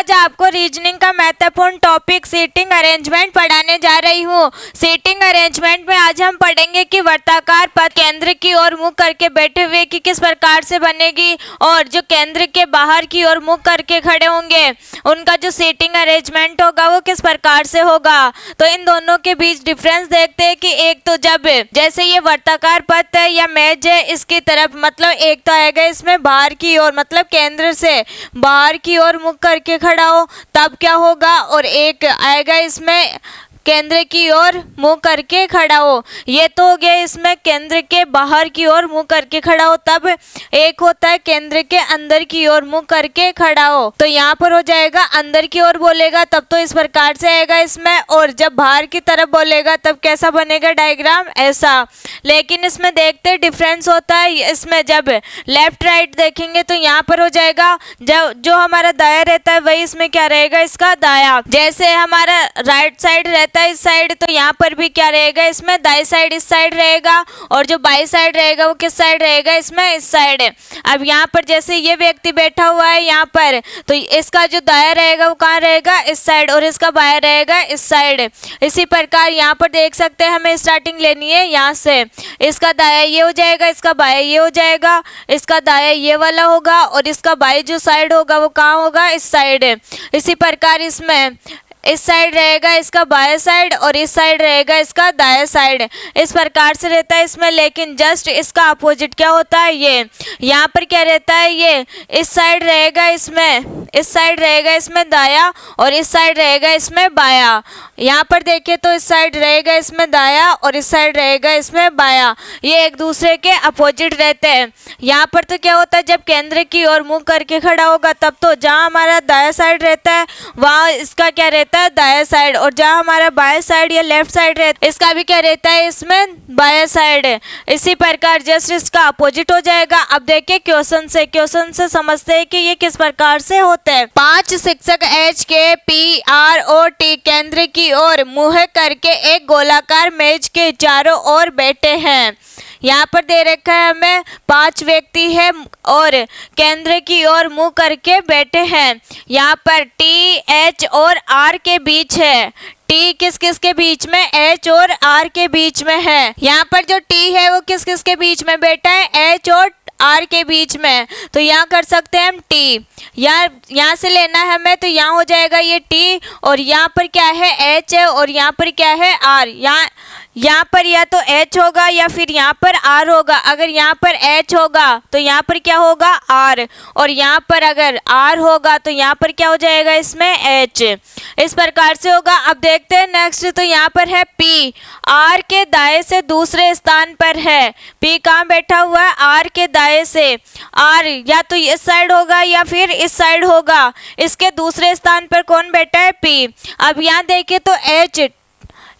आज आपको रीजनिंग का महत्वपूर्ण टॉपिक सीटिंग अरेंजमेंट पढ़ाने जा रही हूँ। सीटिंग अरेंजमेंट में आज हम पढ़ेंगे कि वर्ताकार पद केंद्र की ओर मुख करके बैठे हुए कि किस प्रकार से बनेगी और जो केंद्र के बाहर की ओर मुख करके खड़े होंगे उनका जो सीटिंग अरेंजमेंट होगा वो किस प्रकार से होगा। तो इन दोनों के बीच डिफरेंस देखते हैं कि एक तो जब जैसे ये वर्ताकार पद है या मेज है इसकी तरफ मतलब एक तो आएगा इसमें बाहर की ओर मतलब केंद्र से बाहर की ओर मुख करके खड़ा हो तब क्या होगा, और एक आएगा इसमें केंद्र की ओर मुंह करके खड़ा हो। ये तो हो गया इसमें केंद्र के बाहर की ओर मुंह करके खड़ा हो। तब एक होता है केंद्र के अंदर की ओर मुंह करके खड़ा हो, तो यहाँ पर हो जाएगा अंदर की ओर बोलेगा तब तो इस प्रकार से आएगा इसमें, और जब बाहर की तरफ बोलेगा तब कैसा बनेगा डायग्राम, ऐसा। लेकिन इसमें देखते डिफरेंस होता है, इसमें जब लेफ्ट राइट देखेंगे तो यहाँ पर हो जाएगा जब जो हमारा दाया रहता है वही इसमें क्या रहेगा इसका दाया। जैसे हमारा राइट साइड रहता है इस साइड तो यहाँ पर भी क्या रहेगा इसमें दाई साइड इस साइड रहेगा, और जो बाई साइड रहेगा वो किस साइड रहेगा इसमें इस साइड। अब यहाँ पर जैसे ये व्यक्ति बैठा हुआ है यहाँ पर तो इसका जो दाया रहेगा वो कहाँ रहेगा इस साइड और इसका बाया रहेगा इस साइड। इसी प्रकार यहाँ पर देख सकते हैं हमें स्टार्टिंग लेनी है यहाँ से, इसका दाया ये हो जाएगा इसका बाया ये हो जाएगा, इसका दाया ये वाला होगा और इसका बाई जो साइड होगा वो कहाँ होगा इस साइड। इसी प्रकार इसमें इस साइड रहेगा इसका बाया साइड और इस साइड रहेगा इसका दाया साइड, इस प्रकार से रहता है इसमें। लेकिन जस्ट इसका अपोजिट क्या होता है, ये यहाँ पर क्या रहता है, ये इस साइड रहेगा इसमें, इस साइड रहेगा इसमें दाया और इस साइड रहेगा इसमें बाया। यहाँ पर देखें तो इस साइड रहेगा इसमें दाया और इस साइड रहेगा इसमें बाया, ये एक दूसरे के अपोजिट रहते हैं। यहाँ पर तो क्या होता है जब केंद्र की ओर मुंह करके खड़ा होगा तब तो जहाँ हमारा दाया साइड रहता है वहाँ इसका क्या रहता है दाया साइड, और जहाँ हमारा बाया साइड या लेफ्ट साइड रहता है इसका भी क्या रहता है इसमें बाया साइड। इसी प्रकार जस्ट इसका अपोजिट हो जाएगा। अब देखिए क्वेश्चन से समझते हैं कि ये किस प्रकार से होते हैं। 5 शिक्षक एच के पी आर ओ टी केंद्र की ओर मुंह करके एक गोलाकार मेज के चारों ओर बैठे हैं। यहाँ पर दे रखा है हमें 5 व्यक्ति है और केंद्र की ओर मुंह करके बैठे हैं। यहाँ पर टी एच और आर के बीच है, टी किस किस के बीच में, एच और आर के बीच में है। यहाँ पर जो टी है वो किस किस के बीच में बैठा है, एच और आर के बीच में। तो यहाँ कर सकते हैं हम टी, यहाँ से लेना है हमें तो यहाँ हो जाएगा ये टी और यहाँ पर क्या है एच है और यहाँ पर क्या है आर। यहाँ पर या तो एच होगा या फिर यहाँ पर आर होगा। अगर यहाँ पर एच होगा तो यहाँ पर क्या होगा आर, और यहाँ पर अगर आर होगा तो यहाँ पर क्या हो जाएगा इसमें एच। इस प्रकार से होगा। अब देखते हैं नेक्स्ट, तो यहाँ पर है पी, आर के दाएं से दूसरे स्थान पर है। पी कहाँ बैठा हुआ है, आर के दाएं से। आर या तो इस साइड होगा या फिर इस साइड होगा, इसके दूसरे स्थान पर कौन बैठा है पी। अब यहाँ देखिए तो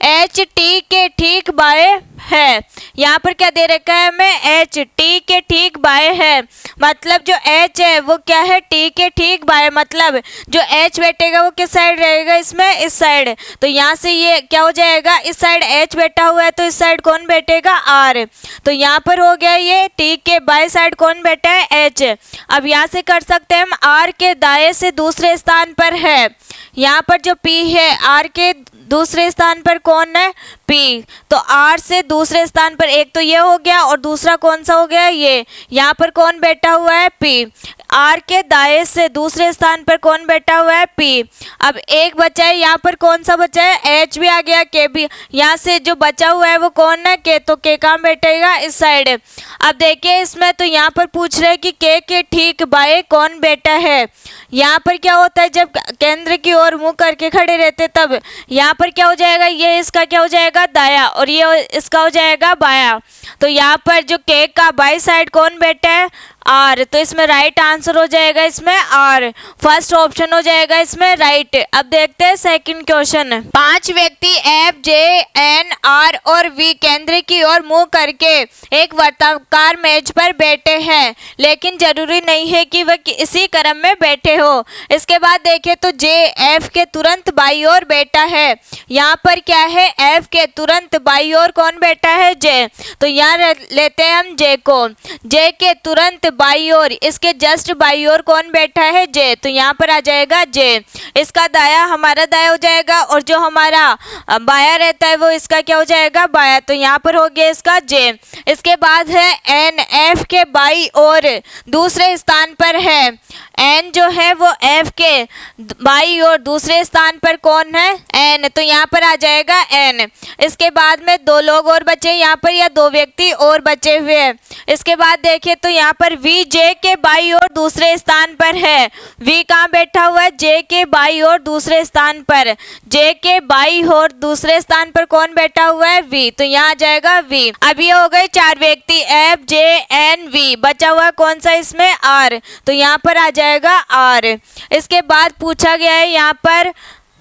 एच टी के ठीक बाएं है। यहाँ पर क्या दे रखा है हमें, एच टी के ठीक बाएं है, मतलब जो एच है वो क्या है टी के ठीक बाएं, मतलब जो एच बैठेगा वो किस साइड रहेगा इसमें इस साइड। तो यहाँ से ये क्या हो जाएगा, इस साइड एच बैठा हुआ है तो इस साइड कौन बैठेगा आर। तो यहाँ पर हो गया ये टी के बाएं साइड कौन बैठा है एच। अब यहाँ से कर सकते हैं हम आर के दाएं से दूसरे स्थान पर है। यहाँ पर जो पी है आर के दूसरे स्थान पर कौन है पी, तो आर से दूसरे स्थान पर एक तो ये हो गया और दूसरा कौन सा हो गया ये। यहाँ पर कौन बैठा हुआ है पी, आर के दाएं से दूसरे स्थान पर कौन बैठा हुआ है पी। अब एक बचा है, यहाँ पर कौन सा बचा है एच भी आ गया, के भी। यहाँ से जो बचा हुआ है वो कौन है के, तो के कहाँ बैठेगा इस साइड। अब देखिए इसमें तो यहाँ पर पूछ रहे हैं कि के ठीक बाएं कौन बैठा है। यहाँ पर क्या होता है जब केंद्र की ओर मुंह करके खड़े रहते तब यहाँ पर क्या हो जाएगा, ये इसका क्या हो जाएगा दाया और ये इसका हो जाएगा बाया। तो यहाँ पर जो के का बाई साइड कौन बैठा है आर, तो इसमें राइट आंसर हो जाएगा इसमें आर, फर्स्ट ऑप्शन हो जाएगा इसमें राइट। अब देखते हैं सेकंड क्वेश्चन। 5 व्यक्ति एफ जे एन आर और वी केंद्र की ओर मुंह करके एक वर्ताकार मेज पर बैठे हैं, लेकिन जरूरी नहीं है कि वह इसी क्रम में बैठे हो। इसके बाद देखें तो जे एफ के तुरंत बाई ओर बैठा है। यहाँ पर क्या है एफ के तुरंत बाई ओर कौन बैठा है जे, तो यहाँ लेते हैं हम जे को, जे के तुरंत बाई ओर, इसके जस्ट बाई ओर कौन बैठा है, जे। तो यहाँ पर आ जाएगा जे। इसका दाया हमारा दाया हो जाएगा और जो हमारा बाया रहता है वो इसका क्या हो जाएगा, बाया। तो यहाँ पर हो गया इसका जे। इसके बाद है एन, एफ के बाई ओर दूसरे स्थान पर है। एन जो है वो एफ के बाई ओर दूसरे स्थान पर कौन है, एन। तो यहाँ पर आ जाएगा एन। इसके बाद में दो लोग और बचे यहाँ पर, या दो व्यक्ति और बचे हुए हैं। इसके बाद देखें तो यहाँ पर वी जे के बाई ओर दूसरे स्थान पर है। वी कहाँ बैठा हुआ है, जे के बाई ओर दूसरे स्थान पर। जे के बाई ओर दूसरे स्थान पर कौन बैठा हुआ है, वी। तो यहाँ आ जाएगा वी। अब ये हो गए चार व्यक्ति, एफ जे एन वी। बचा हुआ कौन सा इसमें, आर। तो यहाँ पर आ जाएगा आर। इसके बाद पूछा गया है यहाँ पर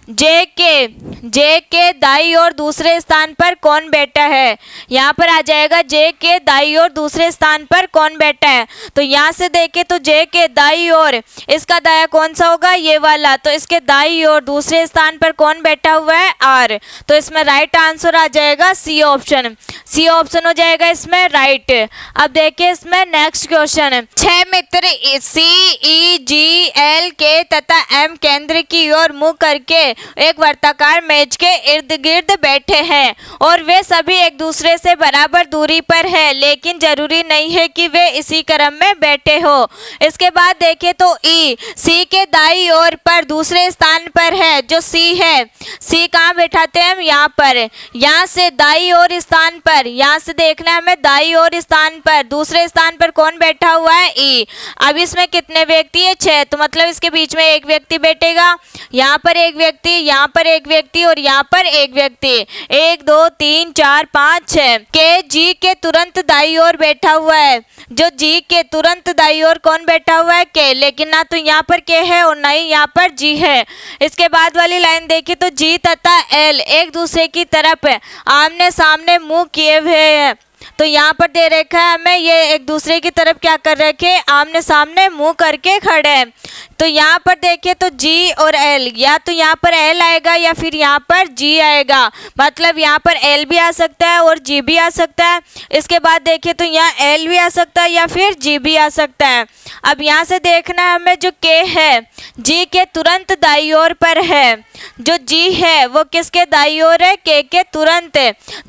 जे के दाई और दूसरे स्थान पर कौन बैठा है। यहाँ पर आ जाएगा जे के दाई और दूसरे स्थान पर कौन बैठा है। तो यहाँ से देखें तो जे के दाई और इसका दाया कौन सा होगा, ये वाला। तो इसके दाई और दूसरे स्थान पर कौन बैठा हुआ है, आर। तो इसमें राइट आंसर आ जाएगा सी ऑप्शन। सी ऑप्शन हो जाएगा इसमें राइट। अब देखिए इसमें नेक्स्ट क्वेश्चन, 6 मित्र सी ई जी एल के तथा एम केंद्र की ओर मुंह करके एक वर्ताकार मेज के इर्द गिर्द बैठे हैं और वे सभी एक दूसरे से बराबर दूरी पर है, लेकिन जरूरी नहीं है कि वे इसी क्रम में बैठे हो। इसके बाद देखें तो ई सी के दाई ओर पर दूसरे स्थान पर है, जो सी है। सी कहाँ बैठाते हैं हम, यहाँ पर। यहाँ से दाई ओर स्थान पर, यहाँ से देखना है हमें दाई ओर स्थान पर, दूसरे स्थान पर कौन बैठा हुआ है, ई। अब इसमें कितने व्यक्ति है, 6। तो मतलब इसके बीच में एक व्यक्ति बैठेगा, यहाँ पर एक व्यक्ति, यहाँ पर एक व्यक्ति और यहाँ पर एक व्यक्ति। 1 2 3 4 5 6। के जी के तुरंत दाई ओर बैठा हुआ है, जो जी के तुरंत दाई ओर कौन बैठा हुआ है, के। लेकिन ना तो यहाँ पर के है और ना ही यहाँ पर जी है। इसके बाद वाली लाइन देखिए तो जी तथा एल एक दूसरे की तरफ आमने सामने मुंह किए हुए हैं। तो यहाँ पर दे रखा है हमें ये एक दूसरे की तरफ क्या कर रखे, आमने सामने मुंह करके खड़े हैं। तो यहाँ पर देखिए तो जी और एल, या तो यहाँ पर एल आएगा या फिर यहाँ पर जी आएगा। मतलब यहाँ पर एल भी आ सकता है और जी भी आ सकता है। इसके बाद देखिए तो यहाँ एल भी आ सकता है या फिर जी भी आ सकता है। अब यहाँ से देखना है हमें जो के है जी के तुरंत दाई ओर पर है, जो जी है वो किसके दाई ओर है, के तुरंत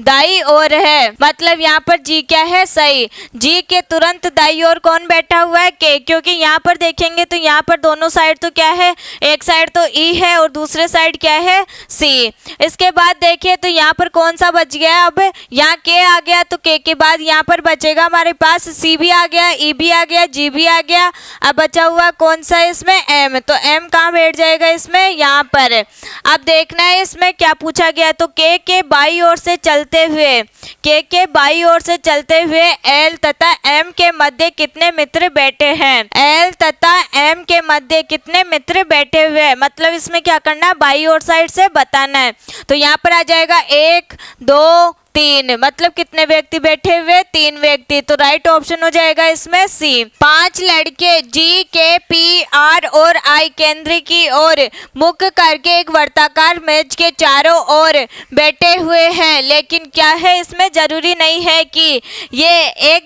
दाई ओर है। मतलब यहाँ पर जी क्या है, सही। जी के तुरंत दाई ओर कौन बैठा हुआ है, के। क्योंकि यहाँ पर देखेंगे तो यहाँ पर दोनों साइड तो क्या है, एक साइड तो ई है और दूसरे साइड क्या है, सी। इसके बाद देखिए तो यहाँ पर कौन सा बच गया, अब यहाँ के आ गया तो के बाद यहाँ पर बचेगा हमारे पास सी भी आ गया, ई भी आ गया, जी भी आ गया। अब बचा हुआ कौन सा इसमें, एम। तो एम कहाँ बैठ जाएगा इसमें, यहाँ पर। अब देखना है इसमें क्या पूछा गया, तो के बाई ओर से चलते हुए, के बाई ओर से चलते हुए एल तथा एम के मध्य कितने मित्र बैठे हैं। एल तथा एम के मध्य कितने मित्र बैठे हुए हैं, मतलब इसमें क्या करना है, बाई ओर साइड से बताना है। तो यहाँ पर आ जाएगा 1 2 3, मतलब कितने व्यक्ति बैठे हुए, 3 व्यक्ति। तो राइट ऑप्शन हो जाएगा इसमें सी। 5 लड़के जी के पी आर और आई केंद्र की ओर मुख करके एक वर्ताकार मेज के चारों ओर बैठे हुए हैं, लेकिन क्या है इसमें जरूरी नहीं है कि ये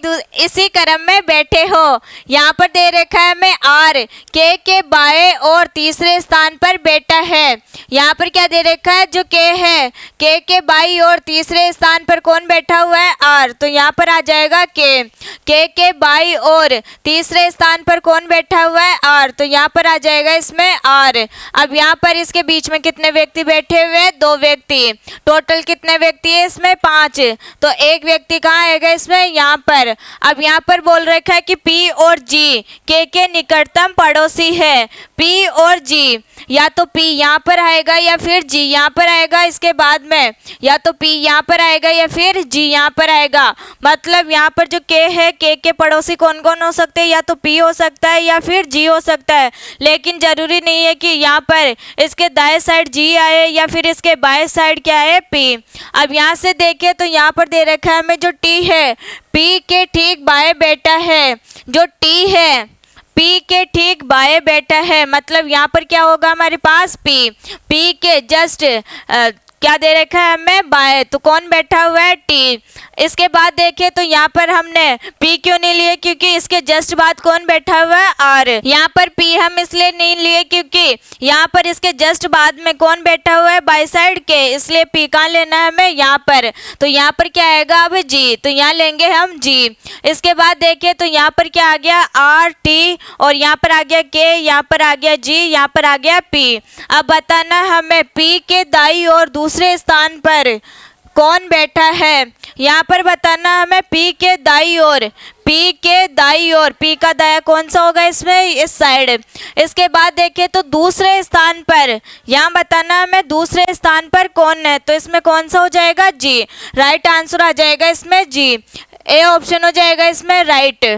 इसी क्रम में बैठे हो। यहाँ पर दे रखा है हमें आर के बाएं और तीसरे स्थान पर बैठा है। यहाँ पर क्या दे रखा है, जो के है के बाई और तीसरे स्थान पर कौन बैठा हुआ है, आर। तो यहाँ पर आ जाएगा के बाई और तीसरे स्थान पर कौन बैठा हुआ है, आर। तो यहाँ पर आ जाएगा इसमें आर। अब यहाँ पर इसके बीच में कितने व्यक्ति बैठे हुए हैं, 2 व्यक्ति। टोटल कितने व्यक्ति है इसमें, 5। तो एक व्यक्ति कहाँ आएगा इसमें, यहाँ पर। अब यहाँ पर बोल रखा है कि पी और जी के निकटतम पड़ोसी है। पी और जी, या तो पी यहाँ पर आएगा या फिर जी यहाँ पर आएगा। इसके बाद में या तो पी यहाँ पर आएगा या फिर जी यहाँ पर आएगा। मतलब यहाँ पर जो के है, के पड़ोसी कौन कौन हो सकते हैं, या तो पी हो सकता है या फिर जी हो सकता है। लेकिन जरूरी नहीं है कि यहाँ पर इसके दाएं साइड जी आए या फिर इसके बाएं साइड क्या है, पी। अब यहाँ से देखें तो यहाँ पर दे रखा है हमें जो टी है पी के ठीक बाएं बैठा है। जो टी है पी के ठीक बाएं बैठा है, मतलब यहाँ पर क्या होगा हमारे पास, पी के जस्ट क्या दे रखा है हमें, बाएं, तो कौन बैठा हुआ है, टी। इसके बाद देखें तो यहाँ पर हमने पी क्यों नहीं लिए, क्योंकि इसके जस्ट बाद कौन बैठा हुआ है, आर। यहाँ पर पी हम इसलिए नहीं लिए क्योंकि यहाँ पर इसके जस्ट बाद में कौन बैठा हुआ है, बाई साइड के, इसलिए पी कहाँ लेना है हमें, यहाँ पर। तो यहाँ पर क्या आएगा अब, जी, तो यहाँ लेंगे हम जी। इसके बाद देखें तो यहाँ पर क्या आ गया, आर टी, और यहाँ पर आ गया के, यहाँ पर आ गया जी, यहाँ पर आ गया पी। अब बताना हमें पी के दाई और दूसरे स्थान पर कौन बैठा है। यहाँ पर बताना हमें पी के दाई ओर, पी के दाई ओर, पी का दाया कौन सा होगा इसमें, इस साइड। इसके बाद देखें तो दूसरे स्थान पर, यहाँ बताना हमें दूसरे स्थान पर कौन है, तो इसमें कौन सा हो जाएगा, जी। राइट आंसर आ जाएगा इसमें जी, ए ऑप्शन हो जाएगा इसमें राइट।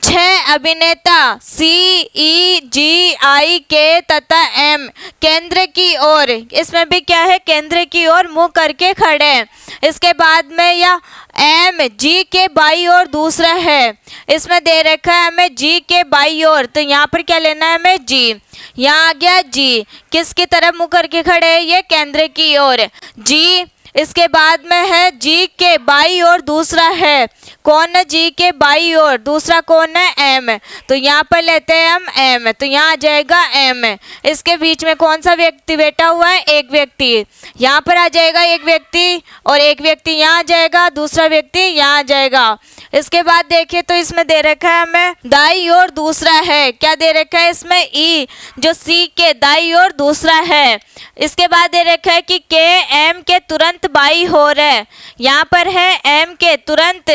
6 अभिनेता सी, ई, जी, आई, के तथा एम केंद्र की ओर, इसमें भी क्या है, केंद्र की ओर मुंह करके खड़े हैं। इसके बाद में या एम जी के बाई ओर दूसरा है, इसमें दे रखा है हमें जी के बाई ओर, तो यहाँ पर क्या लेना है हमें, जी। यहाँ आ गया जी, किसकी तरफ मुंह करके खड़े हैं, ये केंद्र की ओर, जी। इसके बाद में है जी के बाई ओर दूसरा है, कौन है, जी के बाई ओर दूसरा कौन है, एम। तो यहाँ पर लेते हैं हम एम, तो यहाँ आ जाएगा एम। इसके बीच में कौन सा व्यक्ति बैठा हुआ है, एक व्यक्ति, यहाँ पर आ जाएगा एक व्यक्ति, और एक व्यक्ति यहाँ आ जाएगा, दूसरा व्यक्ति यहाँ आ जाएगा। इसके बाद देखें तो इसमें दे रखा है हमें दाई ओर दूसरा है, क्या दे रखा है इसमें, ई, जो सी के दाई ओर दूसरा है। इसके बाद दे रखा है कि के एम के तुरंत बाई ओर है, यहाँ पर है एम के तुरंत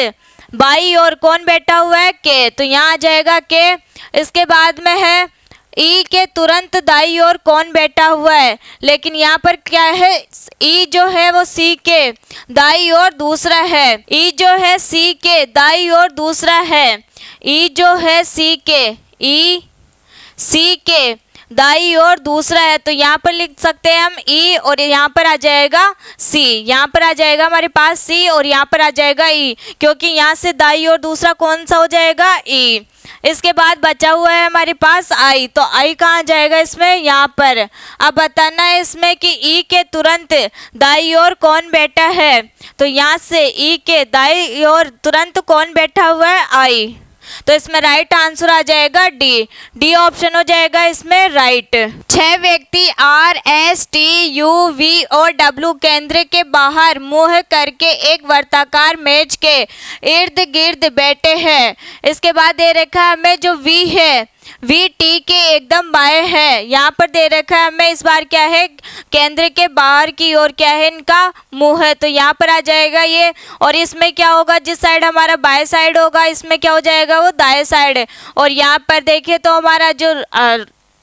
बाई ओर कौन बैठा हुआ है, के, तो यहाँ आ जाएगा के। इसके बाद में है ई के तुरंत दाई ओर कौन बैठा हुआ है, लेकिन यहाँ पर क्या है, ई जो है वो सी के दाई ओर दूसरा है, ई जो है सी के दाई ओर दूसरा है, ई जो है सी के, ई सी के दाई ओर दूसरा है, तो यहाँ पर लिख सकते हैं हम ई, और यहाँ पर आ जाएगा सी, यहाँ पर आ जाएगा हमारे पास सी, और यहाँ पर आ जाएगा ई, क्योंकि यहाँ से दाई ओर दूसरा कौन सा हो जाएगा, ई। इसके बाद बचा हुआ है हमारे पास आई, तो आई कहाँ जाएगा इसमें, यहाँ पर। अब बताना है इसमें कि ई के तुरंत दाई ओर कौन बैठा है, तो यहाँ से ई के दाई ओर तुरंत कौन बैठा हुआ है, आई। तो इसमें राइट आंसर आ जाएगा डी, डी ऑप्शन हो जाएगा इसमें राइट। 6 व्यक्ति R, S, T, U, V और डब्ल्यू केंद्र के बाहर मुंह करके एक वर्ताकार मेज के इर्द गिर्द बैठे हैं। इसके बाद दे रखा है हमें जो वी है, वी टी के एकदम बाएं है। यहाँ पर दे रखा है हमें इस बार क्या है, केंद्र के बाहर की ओर क्या है, इनका मुंह है, तो यहाँ पर आ जाएगा ये। और इसमें क्या होगा, जिस साइड हमारा बाएं साइड होगा इसमें क्या हो जाएगा, वो दाएं साइड। और यहाँ पर देखें तो हमारा जो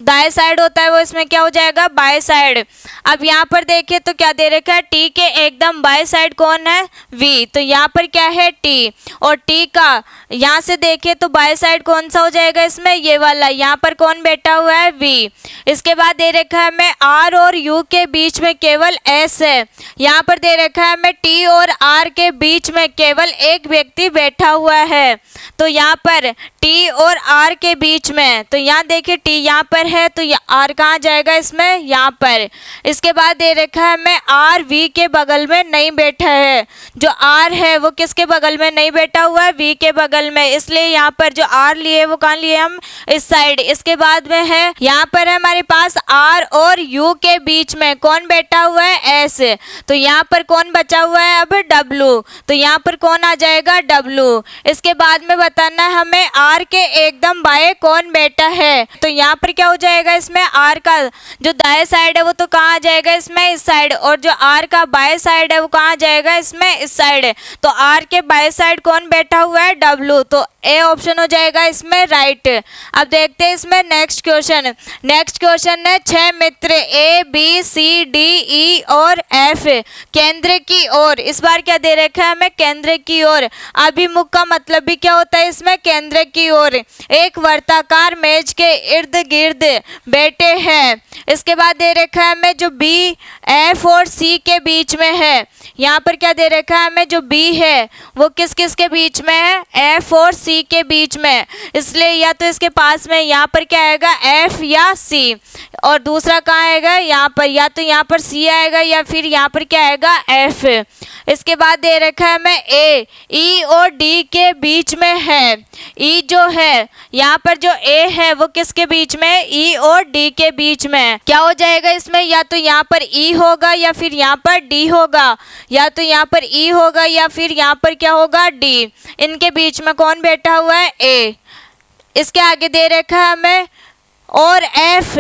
दाएं साइड होता है वो इसमें क्या हो जाएगा, बाएं साइड। अब यहाँ पर देखें तो क्या दे रखा है, टी के एकदम बाएं साइड कौन है, वी, तो यहाँ पर क्या है टी, और टी का यहाँ से देखें तो बाएं साइड कौन सा हो जाएगा इसमें, ये वाला, यहाँ पर कौन बैठा हुआ है, वी। इसके बाद दे रखा है हमें आर और यू के बीच में केवल एस है। यहाँ पर दे रखा है हमें टी और आर के बीच में केवल एक व्यक्ति बैठा हुआ है, तो यहाँ पर टी और आर के बीच में, तो यहाँ देखिए टी यहाँ पर है, तो आर कहाँ जाएगा इसमें, यहाँ पर। इसके बाद दे रखा है हमें आर वी के बगल में नहीं बैठा है, जो आर है वो किसके बगल में नहीं बैठा हुआ है, वी के बगल में, इसलिए यहाँ पर जो आर लिए वो कहाँ लिए हम, इस साइड। इसके बाद में है यहाँ पर है हमारे पास आर और यू के बीच में कौन बैठा हुआ है, एस, तो यहाँ पर कौन बचा हुआ है अब, डब्लू, तो यहाँ पर कौन आ जाएगा, डब्लू। इसके बाद में बताना है हमें आर के एकदम बाएं कौन बैठा है, तो यहाँ पर क्या हो जाएगा इसमें, आर का जो दाएं साइड है वो तो कहाँ आ जाएगा इसमें, इस साइड, और जो आर का बाएं साइड है वो कहाँ जाएगा इसमें, इस साइड। तो आर के बाएं साइड कौन बैठा हुआ है, डब्लू, तो ए ऑप्शन हो जाएगा इसमें राइट। अब देखते हैं इसमें नेक्स्ट क्वेश्चन। नेक्स्ट क्वेश्चन है 6 मित्र ए, बी, सी, डी, ई और एफ केंद्र की ओर, इस बार क्या दे रखा है हमें, केंद्र की ओर। अभिमुख का मतलब भी क्या होता है इसमें, केंद्र की ओर एक वर्ताकार मेज के इर्द गिर्द बेटे हैं। इसके बाद दे रखा है हमें जो बी एफ और सी के बीच में है। यहाँ पर क्या दे रखा है हमें, जो बी है वो किस किस के बीच में है, एफ और सी के बीच में। इसलिए या तो इसके पास में यहाँ पर क्या आएगा, एफ या सी, और दूसरा कहाँ आएगा, यहाँ पर, या तो यहाँ पर सी आएगा या फिर यहाँ पर क्या आएगा, एफ। इसके बाद दे रखा है हमें ए ई और डी के बीच में है। ई जो है यहाँ पर जो ए है वो किसके बीच में है, ई और डी के बीच में। क्या हो जाएगा इसमें, या तो यहाँ पर ई होगा या फिर यहाँ पर डी होगा, या तो यहाँ पर ई होगा या फिर यहाँ पर क्या होगा, डी। इनके बीच में कौन बैठा हुआ है, ए। इसके आगे दे रखा है हमें और एफ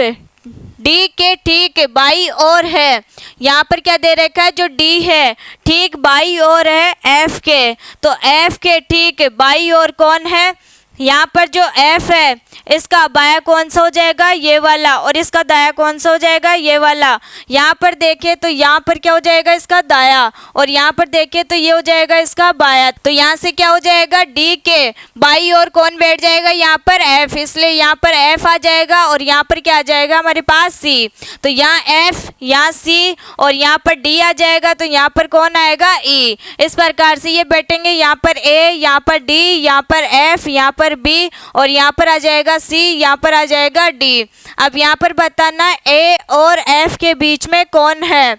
डी के ठीक बाई ओर है। यहाँ पर क्या दे रखा है, जो डी है ठीक बाई ओर है एफ के, तो एफ के ठीक बाई ओर कौन है, यहाँ पर जो एफ है इसका बाया कौन सा हो जाएगा, ये वाला, और इसका दाया कौन सा हो जाएगा, ये वाला। यहाँ पर देखें तो यहाँ पर क्या हो जाएगा, इसका दाया, और यहाँ पर देखें तो ये हो जाएगा इसका बाया। तो यहाँ से क्या हो जाएगा, डी के बाई और कौन बैठ जाएगा, यहाँ पर एफ, इसलिए यहाँ पर एफ आ जाएगा और यहाँ पर क्या आ जाएगा हमारे पास, सी। तो यहाँ एफ, यहाँ सी और यहाँ पर डी आ जाएगा, तो यहाँ पर कौन आएगा, ई। इस प्रकार से ये बैठेंगे, यहाँ पर ए, यहाँ पर डी, यहाँ पर एफ, यहाँ पर बी और यहाँ पर आ जाएगा सी, यहाँ पर आ जाएगा डी। अब यहाँ पर बताना ए और एफ के बीच में कौन है,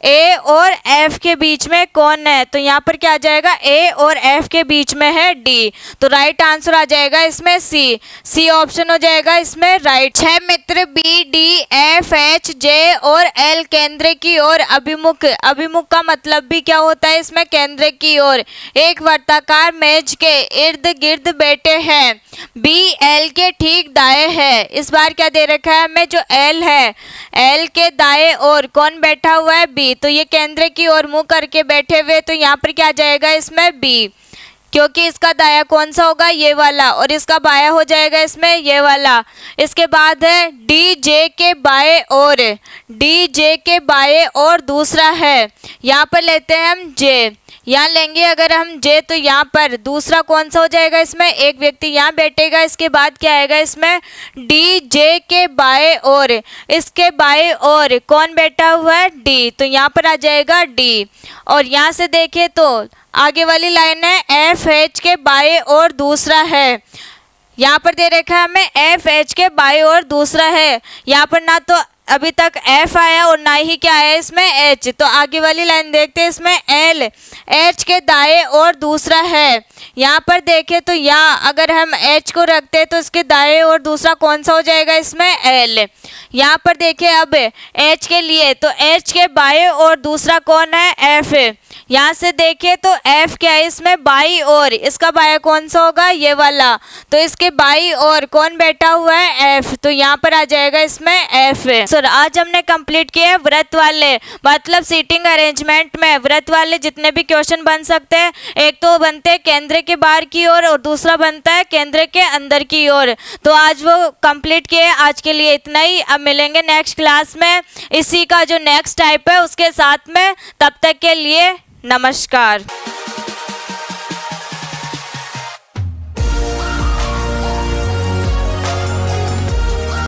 ए और एफ के बीच में कौन है, तो यहाँ पर क्या आ जाएगा, ए और एफ के बीच में है डी। तो राइट आंसर आ जाएगा इसमें सी। सी ऑप्शन हो जाएगा इसमें राइट। 6 मित्र B D F H J और एल केंद्र की ओर अभिमुख। अभिमुख का मतलब भी क्या होता है इसमें, केंद्र की ओर एक वर्ताकार मेज के इर्द गिर्द बैठे हैं। बी एल के ठीक दाएं है। इस बार क्या दे रखा है हमें, जो एल है एल के दाएं ओर कौन बैठा हुआ है, बी। तो ये केंद्र की ओर मुंह करके बैठे हुए, तो यहाँ पर क्या आ जाएगा इसमें, बी, क्योंकि इसका दाया कौन सा होगा, ये वाला, और इसका बाया हो जाएगा इसमें ये वाला। इसके बाद है डी जे के बाएं ओर, डी जे के बाएं ओर दूसरा है। यहाँ पर लेते हैं हम जे, यहाँ लेंगे अगर हम जे, तो यहाँ पर दूसरा कौन सा हो जाएगा इसमें, एक व्यक्ति यहाँ बैठेगा। इसके बाद क्या आएगा इसमें, डी जे के बाएं ओर, इसके बाएं ओर कौन बैठा हुआ है, डी, तो यहाँ पर आ जाएगा डी। और यहाँ से देखें तो आगे वाली लाइन है एफ एच के बाएं ओर दूसरा है। यहाँ पर दे रखा है हमें एफ एच के बाएं ओर दूसरा है। यहाँ पर ना तो अभी तक एफ आया और ना ही क्या आया इसमें एच, तो आगे वाली लाइन देखते हैं, इसमें एल एच के दाएं ओर दूसरा है। यहाँ पर देखें तो यहाँ अगर हम एच को रखते हैं तो इसके दाएं ओर दूसरा कौन सा हो जाएगा इसमें, एल। यहाँ पर देखें अब एच के लिए, तो एच के बाएं ओर दूसरा कौन है, एफ। यहाँ से देखें तो एफ क्या है इसमें, बाई ओर, इसका बाया कौन सा होगा, ये वाला, तो इसके बाई ओर कौन बैठा हुआ है, एफ, तो यहाँ पर आ जाएगा इसमें एफ। सर आज हमने कंप्लीट किए व्रत वाले, मतलब सीटिंग अरेंजमेंट में व्रत वाले जितने भी क्वेश्चन बन सकते हैं, एक तो बनते हैं केंद्र के बाहर की ओर और दूसरा बनता है केंद्र के अंदर की ओर। तो आज वो कंप्लीट किए। आज के लिए इतना ही, अब मिलेंगे नेक्स्ट क्लास में इसी का जो नेक्स्ट टाइप है उसके साथ में। तब तक के लिए नमस्कार।